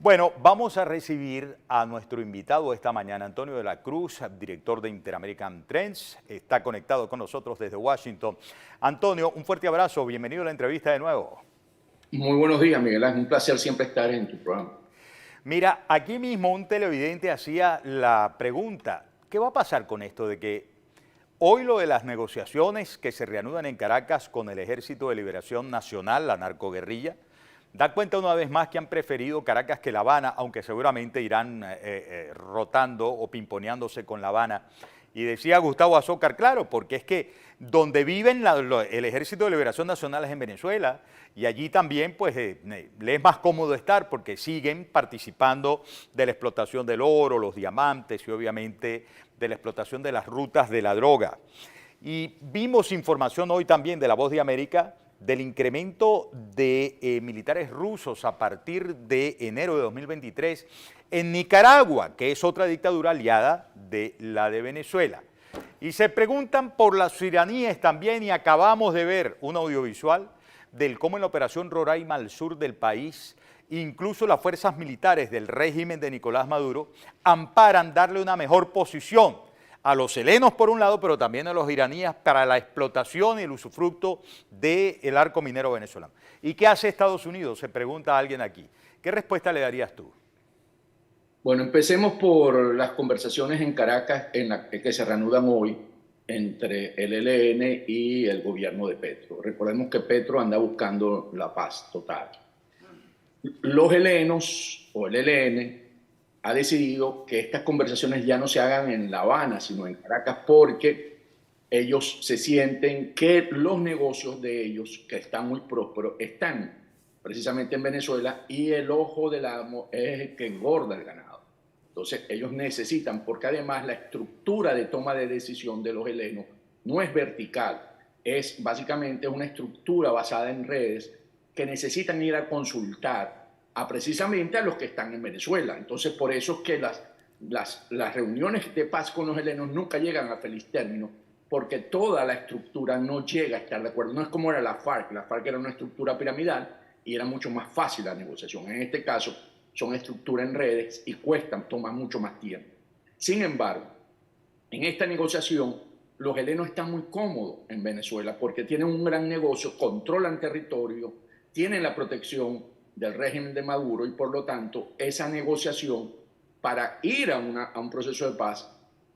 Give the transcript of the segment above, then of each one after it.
Bueno, vamos a recibir a nuestro invitado esta mañana, Antonio de la Cruz, director de Interamerican Trends. Está conectado con nosotros desde Washington. Antonio, un fuerte abrazo, bienvenido a la entrevista de nuevo. Muy buenos días, Miguel Ángel. Un placer siempre estar en tu programa. Mira, aquí mismo un televidente hacía la pregunta, ¿qué va a pasar con esto de que hoy lo de las negociaciones que se reanudan en Caracas con el Ejército de Liberación Nacional, la narcoguerrilla, da cuenta una vez más que han preferido Caracas que La Habana, aunque seguramente irán rotando o pimponeándose con La Habana? Y decía Gustavo Azócar, claro, porque es que donde viven el Ejército de Liberación Nacional es en Venezuela, y allí también pues le es más cómodo estar porque siguen participando de la explotación del oro, los diamantes y obviamente de la explotación de las rutas de la droga. Y vimos información hoy también de La Voz de América del incremento de militares rusos a partir de enero de 2023 en Nicaragua, que es otra dictadura aliada de la de Venezuela. Y se preguntan por las iraníes también, y acabamos de ver un audiovisual del cómo en la operación Roraima al sur del país, incluso las fuerzas militares del régimen de Nicolás Maduro amparan darle una mejor posición a los helenos por un lado, pero también a los iraníes para la explotación y el usufructo del arco minero venezolano. ¿Y qué hace Estados Unidos? Se pregunta alguien aquí. ¿Qué respuesta le darías tú? Bueno, empecemos por las conversaciones en Caracas que se reanudan hoy entre el ELN y el gobierno de Petro. Recordemos que Petro anda buscando la paz total. Los helenos o el ELN ha decidido que estas conversaciones ya no se hagan en La Habana, sino en Caracas, porque ellos se sienten que los negocios de ellos, que están muy prósperos, están precisamente en Venezuela, y el ojo del amo es el que engorda el ganado. Entonces ellos necesitan, porque además la estructura de toma de decisión de los helenos no es vertical, es básicamente una estructura basada en redes que necesitan ir a consultar precisamente a los que están en Venezuela. Entonces por eso es que las reuniones de paz con los helenos nunca llegan a feliz término, porque toda la estructura no llega a estar de acuerdo. No es como era la FARC era una estructura piramidal y era mucho más fácil la negociación. En este caso son estructuras en redes y toman mucho más tiempo. Sin embargo, en esta negociación los helenos están muy cómodos en Venezuela porque tienen un gran negocio, controlan territorio, tienen la protección del régimen de Maduro, y por lo tanto esa negociación para ir a un proceso de paz,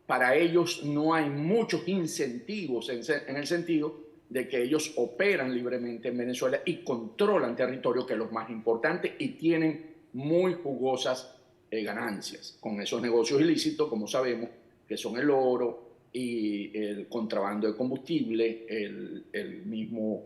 para ellos no hay muchos incentivos en el sentido de que ellos operan libremente en Venezuela y controlan territorio, que es lo más importante, y tienen muy jugosas ganancias con esos negocios ilícitos, como sabemos, que son el oro y el contrabando de combustible, el mismo,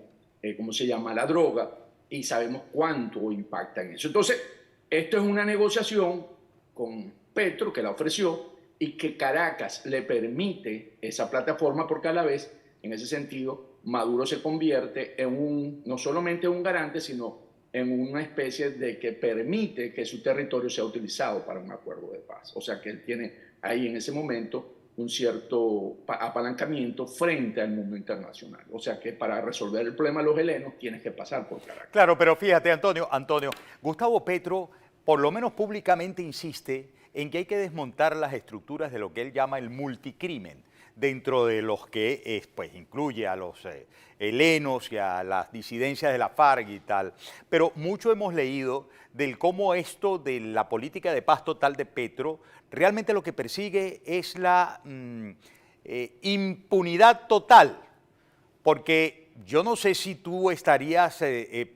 ¿cómo se llama?, la droga, y sabemos cuánto impacta en eso. Entonces, esto es una negociación con Petro, que la ofreció, y que Caracas le permite esa plataforma, porque a la vez, en ese sentido, Maduro se convierte en no solamente un garante, sino en una especie de que permite que su territorio sea utilizado para un acuerdo de paz. O sea que él tiene ahí en ese momento un cierto apalancamiento frente al mundo internacional. O sea que para resolver el problema de los helenos tienes que pasar por Caracas. Claro, pero fíjate, Antonio, Gustavo Petro por lo menos públicamente insiste en que hay que desmontar las estructuras de lo que él llama el multicrimen, dentro de los que pues, incluye a los helenos y a las disidencias de la FARC y tal. Pero mucho hemos leído del cómo esto de la política de paz total de Petro realmente lo que persigue es la impunidad total, porque yo no sé si tú estarías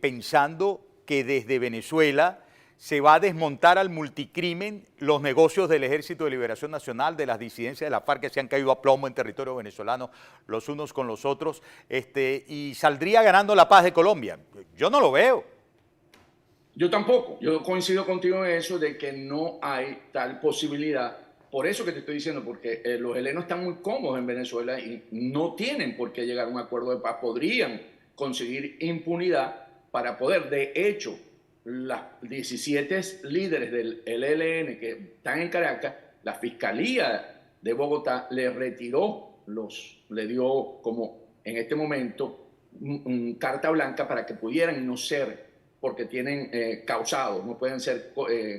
pensando que desde Venezuela se va a desmontar al multicrimen los negocios del Ejército de Liberación Nacional, de las disidencias de la FARC que se han caído a plomo en territorio venezolano los unos con los otros, y saldría ganando la paz de Colombia. Yo no lo veo. Yo tampoco. Yo coincido contigo en eso de que no hay tal posibilidad. Por eso que te estoy diciendo, porque los helenos están muy cómodos en Venezuela y no tienen por qué llegar a un acuerdo de paz. Podrían conseguir impunidad para poder, de hecho, las 17 líderes del ELN que están en Caracas, la Fiscalía de Bogotá le dio como en este momento carta blanca para que pudieran no ser porque tienen causados, no pueden ser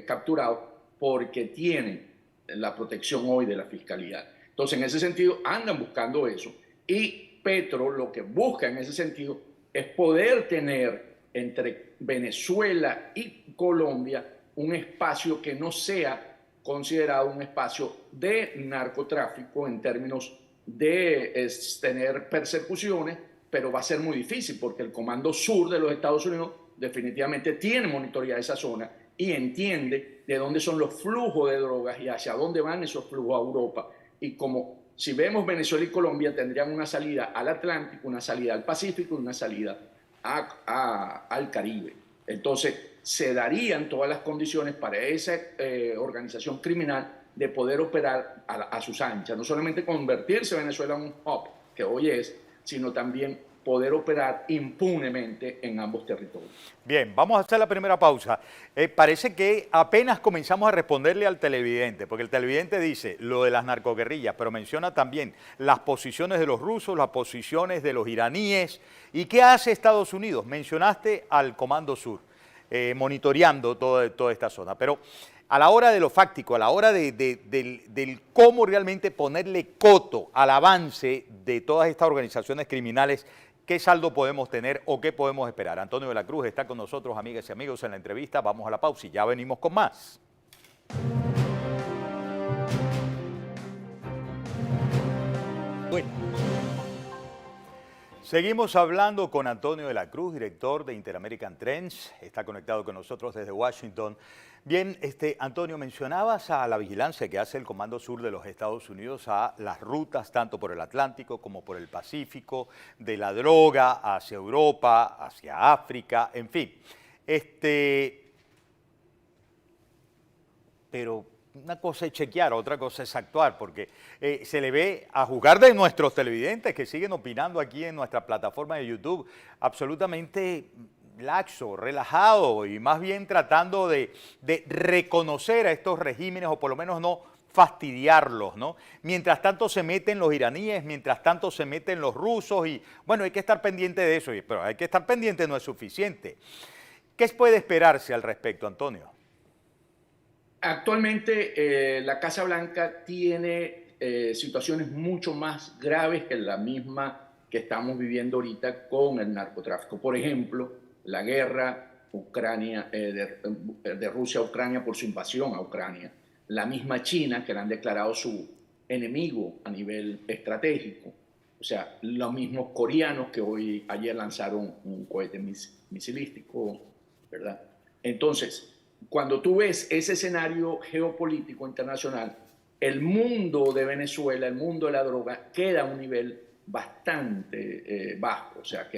capturados porque tienen la protección hoy de la fiscalía. Entonces, en ese sentido, andan buscando eso. Y Petro lo que busca en ese sentido es poder tener entre Venezuela y Colombia un espacio que no sea considerado un espacio de narcotráfico en términos de tener persecuciones, pero va a ser muy difícil porque el Comando Sur de los Estados Unidos definitivamente tiene monitoreada esa zona y entiende de dónde son los flujos de drogas y hacia dónde van esos flujos a Europa. Y como si vemos Venezuela y Colombia tendrían una salida al Atlántico, una salida al Pacífico y una salida al Caribe. Entonces, se darían todas las condiciones para esa organización criminal de poder operar a sus anchas. No solamente convertirse Venezuela en un hub, que hoy es, sino también poder operar impunemente en ambos territorios. Bien, vamos a hacer la primera pausa. Parece que apenas comenzamos a responderle al televidente, porque el televidente dice lo de las narcoguerrillas, pero menciona también las posiciones de los rusos, las posiciones de los iraníes. ¿Y qué hace Estados Unidos? Mencionaste al Comando Sur, monitoreando toda esta zona, pero a la hora de lo fáctico, a la hora del cómo realmente ponerle coto al avance de todas estas organizaciones criminales, ¿qué saldo podemos tener o qué podemos esperar? Antonio de la Cruz está con nosotros, amigas y amigos, en la entrevista. Vamos a la pausa y ya venimos con más. Bueno. Seguimos hablando con Antonio de la Cruz, director de Interamerican Trends. Está conectado con nosotros desde Washington. Bien, Antonio, mencionabas a la vigilancia que hace el Comando Sur de los Estados Unidos a las rutas, tanto por el Atlántico como por el Pacífico, de la droga hacia Europa, hacia África, en fin. Pero una cosa es chequear, otra cosa es actuar, porque se le ve, a juzgar de nuestros televidentes que siguen opinando aquí en nuestra plataforma de YouTube, absolutamente laxo, relajado y más bien tratando de reconocer a estos regímenes o por lo menos no fastidiarlos, ¿no? Mientras tanto se meten los iraníes, mientras tanto se meten los rusos y bueno, hay que estar pendiente de eso, pero hay que estar pendiente no es suficiente. ¿Qué puede esperarse al respecto, Antonio? Actualmente la Casa Blanca tiene situaciones mucho más graves que la misma que estamos viviendo ahorita con el narcotráfico. Por ejemplo, la guerra de Rusia a Ucrania por su invasión a Ucrania. La misma China, que la han declarado su enemigo a nivel estratégico. O sea, los mismos coreanos que ayer lanzaron un cohete misilístico, ¿verdad? Entonces, cuando tú ves ese escenario geopolítico internacional, el mundo de Venezuela, el mundo de la droga, queda a un nivel bastante bajo, o sea,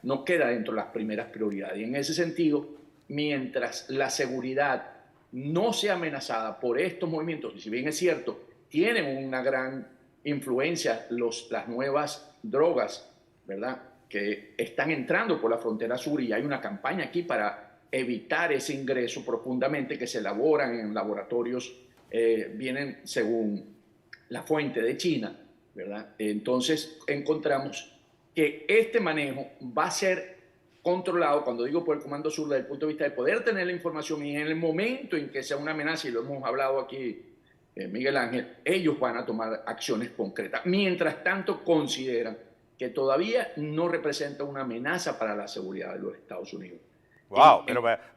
no queda dentro de las primeras prioridades. Y en ese sentido, mientras la seguridad no sea amenazada por estos movimientos, y si bien es cierto, tienen una gran influencia las nuevas drogas, ¿verdad?, que están entrando por la frontera sur y hay una campaña aquí para evitar ese ingreso profundamente que se elaboran en laboratorios, vienen según la fuente de China, ¿verdad? Entonces encontramos que este manejo va a ser controlado, cuando digo por el Comando Sur, desde el punto de vista de poder tener la información y en el momento en que sea una amenaza, y lo hemos hablado aquí, Miguel Ángel, ellos van a tomar acciones concretas. Mientras tanto, consideran que todavía no representa una amenaza para la seguridad de los Estados Unidos. Wow,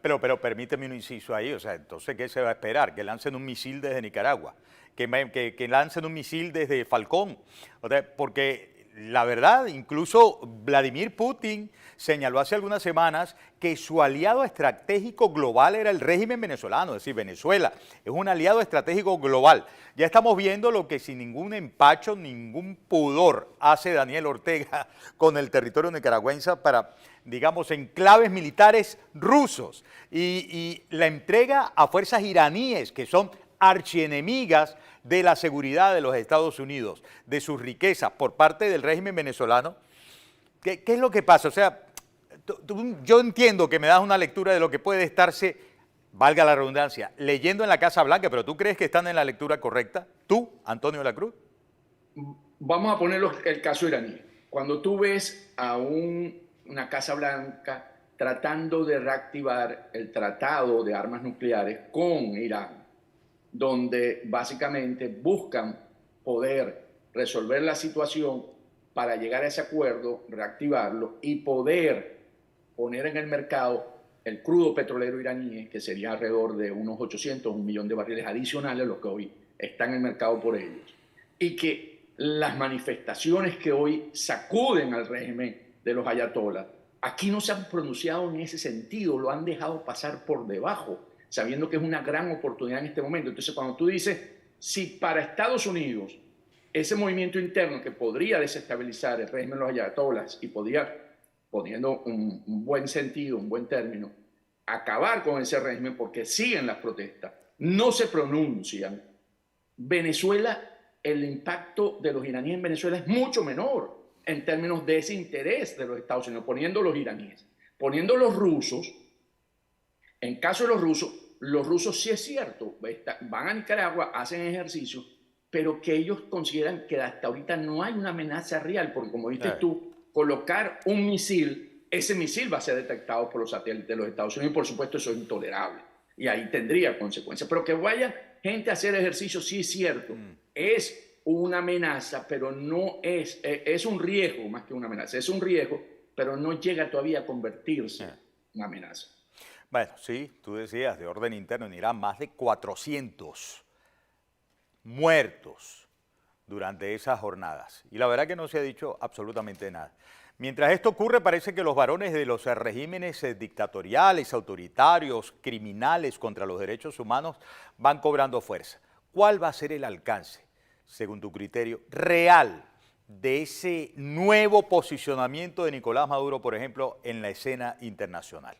pero permíteme un inciso ahí, o sea, entonces, ¿qué se va a esperar? Que lancen un misil desde Nicaragua, que lancen un misil desde Falcón, o sea, porque la verdad, incluso Vladimir Putin señaló hace algunas semanas que su aliado estratégico global era el régimen venezolano, es decir, Venezuela es un aliado estratégico global. Ya estamos viendo lo que sin ningún empacho, ningún pudor hace Daniel Ortega con el territorio nicaragüense para, digamos, enclaves militares rusos y la entrega a fuerzas iraníes que son archienemigas de la seguridad de los Estados Unidos, de sus riquezas por parte del régimen venezolano. ¿Qué es lo que pasa? O sea, yo entiendo que me das una lectura de lo que puede estarse, valga la redundancia, leyendo en la Casa Blanca, pero ¿tú crees que están en la lectura correcta? ¿Tú, Antonio de la Cruz? Vamos a poner el caso iraní. Cuando tú ves a una Casa Blanca tratando de reactivar el tratado de armas nucleares con Irán, donde básicamente buscan poder resolver la situación para llegar a ese acuerdo, reactivarlo y poder poner en el mercado el crudo petrolero iraní, que sería alrededor de unos 800, 1 millón de barriles adicionales a los que hoy están en el mercado por ellos. Y que las manifestaciones que hoy sacuden al régimen de los ayatolás, aquí no se han pronunciado en ese sentido, lo han dejado pasar por debajo, sabiendo que es una gran oportunidad en este momento. Entonces, cuando tú dices, si para Estados Unidos ese movimiento interno que podría desestabilizar el régimen de los ayatolás y podría, poniendo un buen sentido, un buen término, acabar con ese régimen porque siguen las protestas, no se pronuncian, Venezuela, el impacto de los iraníes en Venezuela es mucho menor en términos de ese interés de los Estados Unidos, poniendo los iraníes, poniendo los rusos. En caso de los rusos sí es cierto, van a Nicaragua, hacen ejercicio, pero que ellos consideran que hasta ahorita no hay una amenaza real, porque como viste tú, colocar un misil, ese misil va a ser detectado por los satélites de los Estados Unidos y por supuesto eso es intolerable y ahí tendría consecuencias. Pero que vaya gente a hacer ejercicio sí es cierto, es una amenaza, pero no es un riesgo más que una amenaza, es un riesgo, pero no llega todavía a convertirse en una amenaza. Bueno, sí, tú decías, de orden interno en Irán, más de 400 muertos durante esas jornadas. Y la verdad que no se ha dicho absolutamente nada. Mientras esto ocurre, parece que los varones de los regímenes dictatoriales, autoritarios, criminales contra los derechos humanos van cobrando fuerza. ¿Cuál va a ser el alcance, según tu criterio, real de ese nuevo posicionamiento de Nicolás Maduro, por ejemplo, en la escena internacional?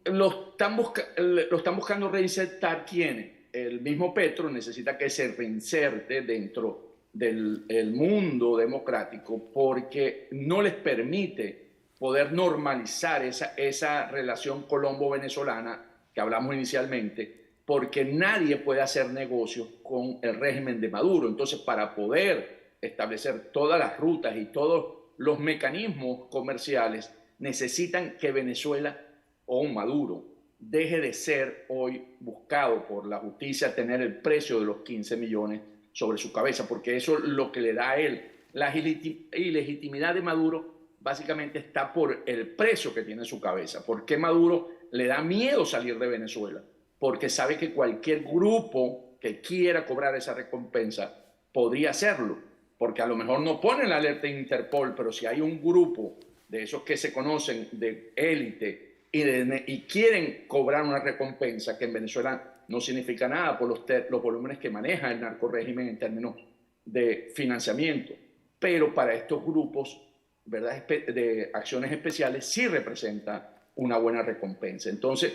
Lo están buscando reinsertar ¿quiénes? El mismo Petro necesita que se reinserte dentro del mundo democrático porque no les permite poder normalizar esa relación colombo-venezolana que hablamos inicialmente, porque nadie puede hacer negocios con el régimen de Maduro. Entonces, para poder establecer todas las rutas y todos los mecanismos comerciales, necesitan que Venezuela o Maduro deje de ser hoy buscado por la justicia tener el precio de los 15 millones sobre su cabeza, porque eso es lo que le da a él. La ilegitimidad de Maduro básicamente está por el precio que tiene su cabeza. ¿Por qué Maduro le da miedo salir de Venezuela? Porque sabe que cualquier grupo que quiera cobrar esa recompensa podría hacerlo, porque a lo mejor no ponen la alerta en Interpol, pero si hay un grupo de esos que se conocen de élite y quieren cobrar una recompensa que en Venezuela no significa nada por los volúmenes que maneja el narcorrégimen en términos de financiamiento, pero para estos grupos, ¿verdad?, de acciones especiales sí representa una buena recompensa. Entonces,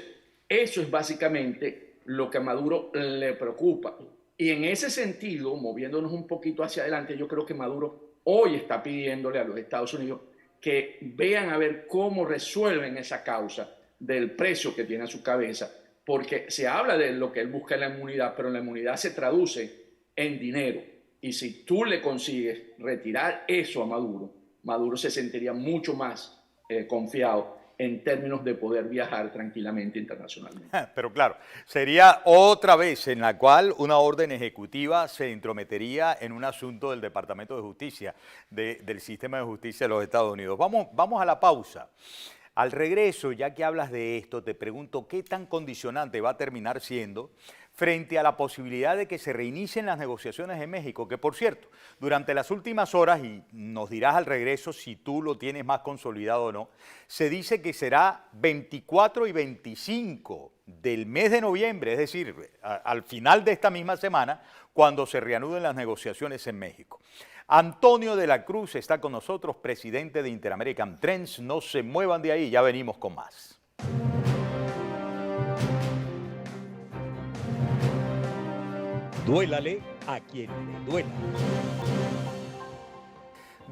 eso es básicamente lo que a Maduro le preocupa. Y en ese sentido, moviéndonos un poquito hacia adelante, yo creo que Maduro hoy está pidiéndole a los Estados Unidos que vean a ver cómo resuelven esa causa del precio que tiene a su cabeza, porque se habla de lo que él busca en la inmunidad, pero la inmunidad se traduce en dinero. Y si tú le consigues retirar eso a Maduro, Maduro se sentiría mucho más confiado en términos de poder viajar tranquilamente internacionalmente. Pero claro, sería otra vez en la cual una orden ejecutiva se intrometería en un asunto del Departamento de Justicia, del sistema de justicia de los Estados Unidos. Vamos a la pausa. Al regreso, ya que hablas de esto, te pregunto qué tan condicionante va a terminar siendo frente a la posibilidad de que se reinicien las negociaciones en México, que por cierto, durante las últimas horas, y nos dirás al regreso si tú lo tienes más consolidado o no, se dice que será 24 y 25 del mes de noviembre, es decir, al final de esta misma semana, cuando se reanuden las negociaciones en México. Antonio de la Cruz está con nosotros, presidente de Interamerican Trends. No se muevan de ahí, ya venimos con más. Duélale a quien le duela.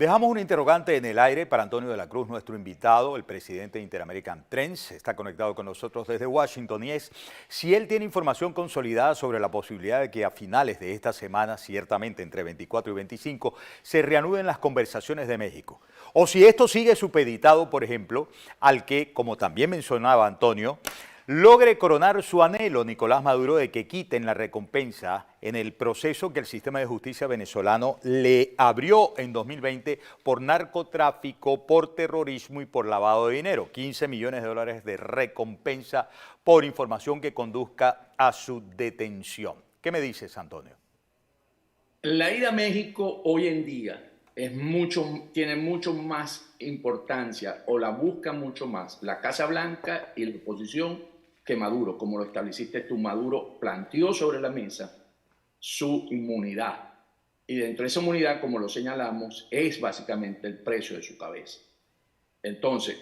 Dejamos un interrogante en el aire para Antonio de la Cruz, nuestro invitado, el presidente de Interamerican Trends. Está conectado con nosotros desde Washington y es si él tiene información consolidada sobre la posibilidad de que a finales de esta semana, ciertamente entre 24 y 25, se reanuden las conversaciones de México. O si esto sigue supeditado, por ejemplo, al que, como también mencionaba Antonio, logre coronar su anhelo Nicolás Maduro de que quiten la recompensa en el proceso que el sistema de justicia venezolano le abrió en 2020 por narcotráfico, por terrorismo y por lavado de dinero. 15 millones de dólares de recompensa por información que conduzca a su detención. ¿Qué me dices, Antonio? La ida a México hoy en día tiene mucho más importancia o la busca mucho más la Casa Blanca y la oposición que Maduro, como lo estableciste tú. Maduro planteó sobre la mesa su inmunidad y dentro de esa inmunidad, como lo señalamos, es básicamente el precio de su cabeza. Entonces,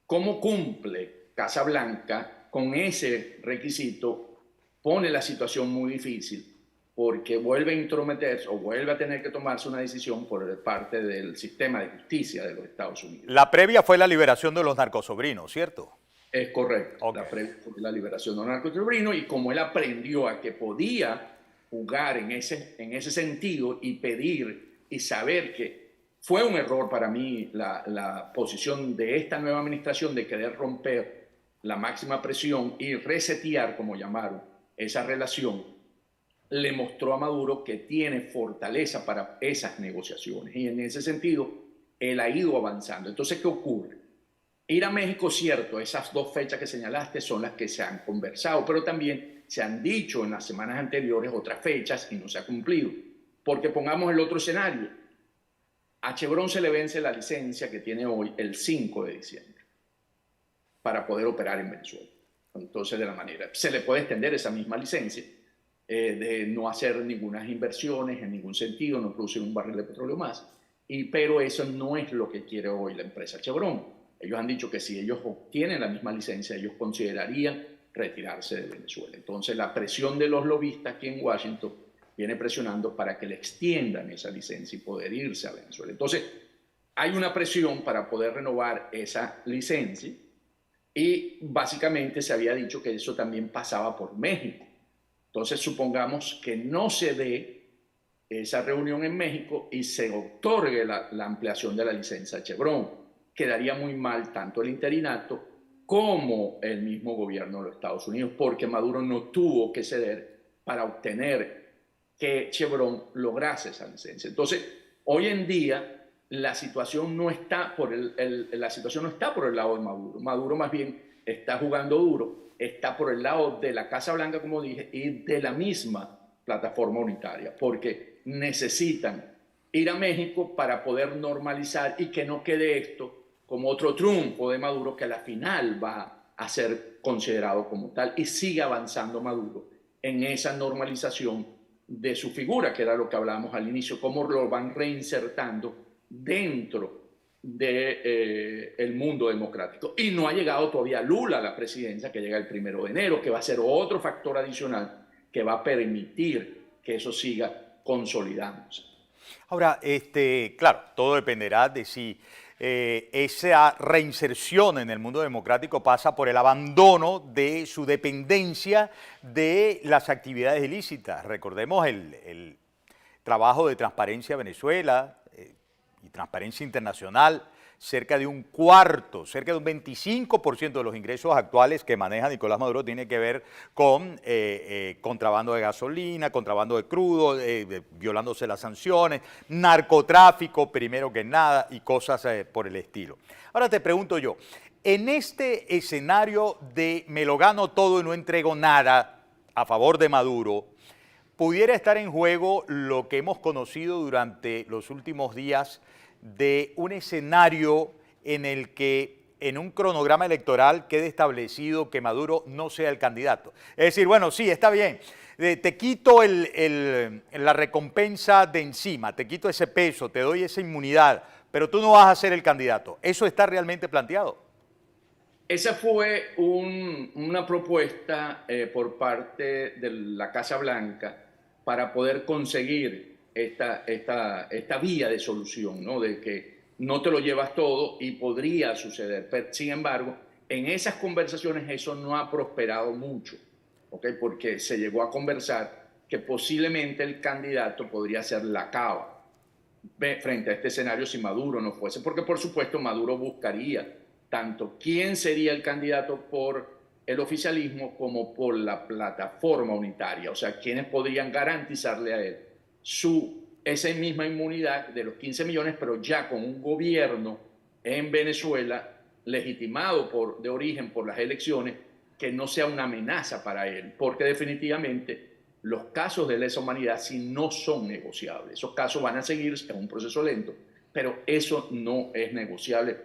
¿cómo cumple Casa Blanca con ese requisito? Pone la situación muy difícil porque vuelve a intrometerse o vuelve a tener que tomarse una decisión por parte del sistema de justicia de los Estados Unidos. La previa fue la liberación de los narcosobrinos, ¿cierto? Es correcto. Okay. La previa fue la liberación de los narcosobrinos y como él aprendió a que podía jugar en ese sentido y pedir y saber que fue un error para mí la posición de esta nueva administración de querer romper la máxima presión y resetear, como llamaron, esa relación, le mostró a Maduro que tiene fortaleza para esas negociaciones. Y en ese sentido, él ha ido avanzando. Entonces, ¿qué ocurre? Ir a México, cierto, esas dos fechas que señalaste son las que se han conversado, pero también se han dicho en las semanas anteriores otras fechas y no se ha cumplido. Porque pongamos el otro escenario. A Chevron se le vence la licencia que tiene hoy el 5 de diciembre para poder operar en Venezuela. Entonces, de la manera, se le puede extender esa misma licencia de no hacer ninguna inversiones en ningún sentido, no producir un barril de petróleo más, pero eso no es lo que quiere hoy la empresa Chevron. Ellos han dicho que si ellos obtienen la misma licencia, ellos considerarían retirarse de Venezuela. Entonces, la presión de los lobistas aquí en Washington viene presionando para que le extiendan esa licencia y poder irse a Venezuela. Entonces, hay una presión para poder renovar esa licencia y básicamente se había dicho que eso también pasaba por México. Entonces, supongamos que no se dé esa reunión en México y se otorgue la ampliación de la licencia a Chevron. Quedaría muy mal tanto el interinato como el mismo gobierno de los Estados Unidos, porque Maduro no tuvo que ceder para obtener que Chevron lograse esa licencia. Entonces, hoy en día la situación no está por el lado de Maduro. Maduro más bien está jugando duro, está por el lado de la Casa Blanca, como dije, y de la misma plataforma unitaria, porque necesitan ir a México para poder normalizar y que no quede esto como otro triunfo de Maduro que a la final va a ser considerado como tal y sigue avanzando Maduro en esa normalización de su figura, que era lo que hablábamos al inicio, cómo lo van reinsertando dentro del mundo democrático. Y no ha llegado todavía Lula a la presidencia, que llega el 1 de enero, que va a ser otro factor adicional que va a permitir que eso siga consolidándose. Ahora, claro, todo dependerá de si esa reinserción en el mundo democrático pasa por el abandono de su dependencia de las actividades ilícitas. Recordemos el trabajo de Transparencia Venezuela y Transparencia Internacional. Cerca de un cuarto, cerca de un 25% de los ingresos actuales que maneja Nicolás Maduro tiene que ver con contrabando de gasolina, contrabando de crudo, violándose las sanciones, narcotráfico, primero que nada, y cosas por el estilo. Ahora te pregunto yo, en este escenario de me lo gano todo y no entrego nada a favor de Maduro, ¿pudiera estar en juego lo que hemos conocido durante los últimos días de un escenario en el que en un cronograma electoral quede establecido que Maduro no sea el candidato? Es decir, bueno, sí, está bien, te quito la recompensa de encima, te quito ese peso, te doy esa inmunidad, pero tú no vas a ser el candidato. ¿Eso está realmente planteado? Esa fue una propuesta por parte de la Casa Blanca para poder conseguir esta vía de solución, ¿no? De que no te lo llevas todo y podría suceder. Pero, sin embargo, en esas conversaciones eso no ha prosperado mucho, ¿okay? Porque se llegó a conversar que posiblemente el candidato podría ser la cava frente a este escenario si Maduro no fuese, porque por supuesto Maduro buscaría tanto quién sería el candidato por el oficialismo como por la plataforma unitaria, o sea, quienes podrían garantizarle a él esa misma inmunidad de los 15 millones, pero ya con un gobierno en Venezuela legitimado de origen por las elecciones, que no sea una amenaza para él, porque definitivamente los casos de lesa humanidad sí no son negociables. Esos casos van a seguir, es un proceso lento, pero eso no es negociable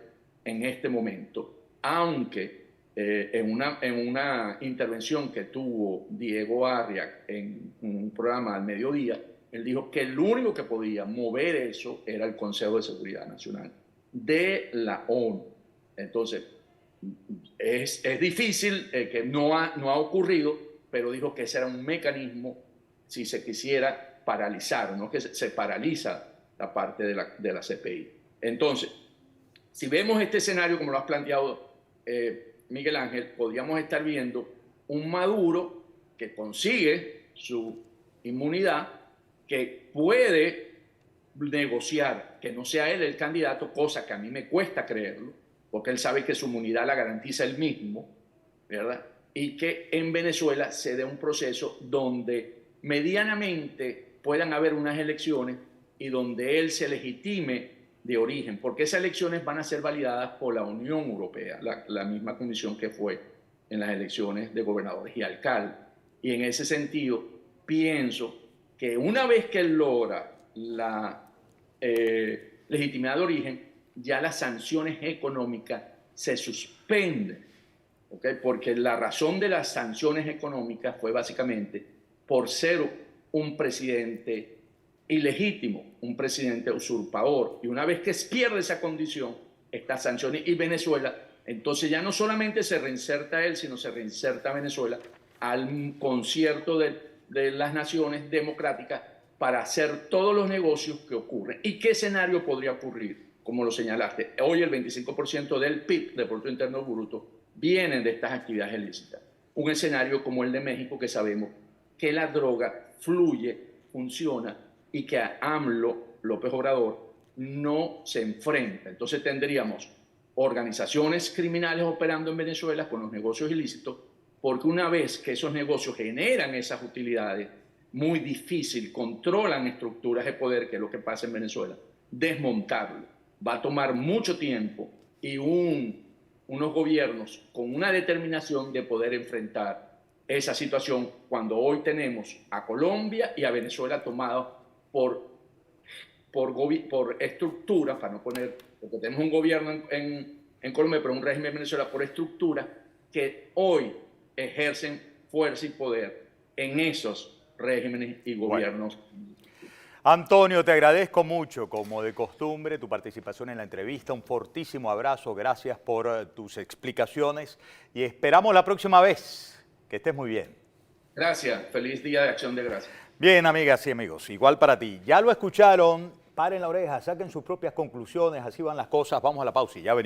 en este momento, aunque en una intervención que tuvo Diego Arria en un programa al mediodía, él dijo que el único que podía mover eso era el Consejo de Seguridad Nacional de la ONU. Entonces, es difícil, que no ha ocurrido, pero dijo que ese era un mecanismo si se quisiera paralizar, ¿no? Que se paraliza la parte de la CPI. Entonces, si vemos este escenario como lo has planteado, Miguel Ángel, podríamos estar viendo un Maduro que consigue su inmunidad, que puede negociar que no sea él el candidato, cosa que a mí me cuesta creerlo, porque él sabe que su inmunidad la garantiza él mismo, ¿verdad? Y que en Venezuela se dé un proceso donde medianamente puedan haber unas elecciones y donde él se legitime de origen, porque esas elecciones van a ser validadas por la Unión Europea, la misma comisión que fue en las elecciones de gobernadores y alcaldes. Y en ese sentido, pienso que una vez que él logra la legitimidad de origen, ya las sanciones económicas se suspenden, ¿okay? Porque la razón de las sanciones económicas fue básicamente por ser un presidente ilegítimo, un presidente usurpador. Y una vez que pierde esa condición, estas sanciones y Venezuela, entonces ya no solamente se reinserta él, sino se reinserta Venezuela al concierto de las naciones democráticas para hacer todos los negocios que ocurren. ¿Y qué escenario podría ocurrir? Como lo señalaste, hoy el 25% del PIB, del Producto Interno Bruto, vienen de estas actividades ilícitas. Un escenario como el de México, que sabemos que la droga fluye, funciona y que a AMLO, López Obrador, no se enfrenta. Entonces tendríamos organizaciones criminales operando en Venezuela con los negocios ilícitos, porque una vez que esos negocios generan esas utilidades, muy difícil, controlan estructuras de poder, que es lo que pasa en Venezuela, desmontarlo. Va a tomar mucho tiempo y unos gobiernos con una determinación de poder enfrentar esa situación, cuando hoy tenemos a Colombia y a Venezuela tomados por estructuras, para no poner, porque tenemos un gobierno en Colombia, pero un régimen en Venezuela por estructuras que hoy ejercen fuerza y poder en esos regímenes y gobiernos. Bueno. Antonio, te agradezco mucho, como de costumbre, tu participación en la entrevista. Un fortísimo abrazo, gracias por tus explicaciones y esperamos la próxima vez. Que estés muy bien. Gracias, feliz Día de Acción de Gracias. Bien, amigas y amigos, igual para ti. Ya lo escucharon, paren la oreja, saquen sus propias conclusiones, así van las cosas. Vamos a la pausa y ya venimos.